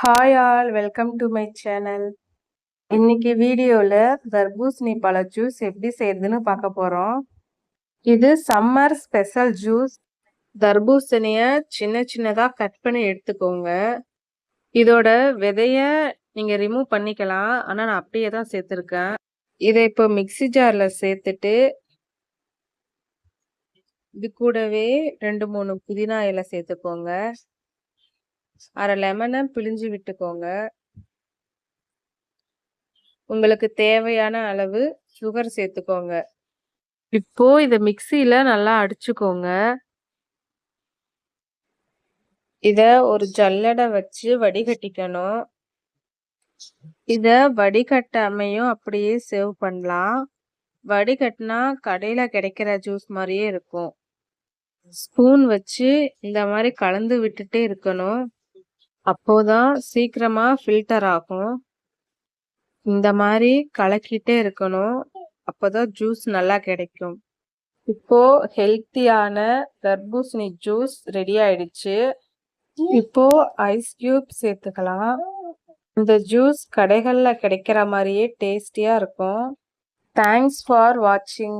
Hi all, welcome to my channel. இன்னைக்கு வீடியோவில் தர்பூசணி பழ ஜூஸ் எப்படி செய்யறதுன்னு பார்க்க போகிறோம். இது சம்மர் ஸ்பெஷல் ஜூஸ். தர்பூசணியை சின்ன சின்னதாக கட் பண்ணி எடுத்துக்கோங்க. இதோட விதைய நீங்கள் ரிமூவ் பண்ணிக்கலாம், ஆனால் நான் அப்படியே தான் சேர்த்துருக்கேன். இதை இப்போ மிக்ஸி ஜாரில் சேர்த்துட்டு இது கூடவே 2-3 புதினா இலை சேர்த்துக்கோங்க. அரை லெமனை பிழிஞ்சு விட்டுக்கோங்க. உங்களுக்கு தேவையான அளவு சுகர் சேர்த்துக்கோங்க. இப்போ இதை மிக்சியில நல்லா அடிச்சுக்கோங்க. இத ஒரு ஜல்லடை வச்சு வடிகட்டிக்கணும். இத வடிகட்டாமையும் அப்படியே சேவ் பண்ணலாம். வடிகட்டினா கடையில கிடைக்கிற ஜூஸ் மாதிரியே இருக்கும். ஸ்பூன் வச்சு இந்த மாதிரி கலந்து விட்டுட்டே இருக்கணும். அப்போதான் சீக்கிரமா ஃபில்டர் ஆகும். இந்த மாதிரி கலக்கிட்டே இருக்கணும். அப்போதான் ஜூஸ் நல்லா கிடைக்கும். இப்போ ஹெல்த்தியான தர்பூசணி ஜூஸ் ரெடி ஆயிடுச்சு. இப்போ ஐஸ் கியூப் சேர்த்துக்கலாம். இந்த ஜூஸ் கடைகளில் கிடைக்கிற மாதிரியே டேஸ்டியா இருக்கும். தேங்க்ஸ் ஃபார் வாட்சிங்.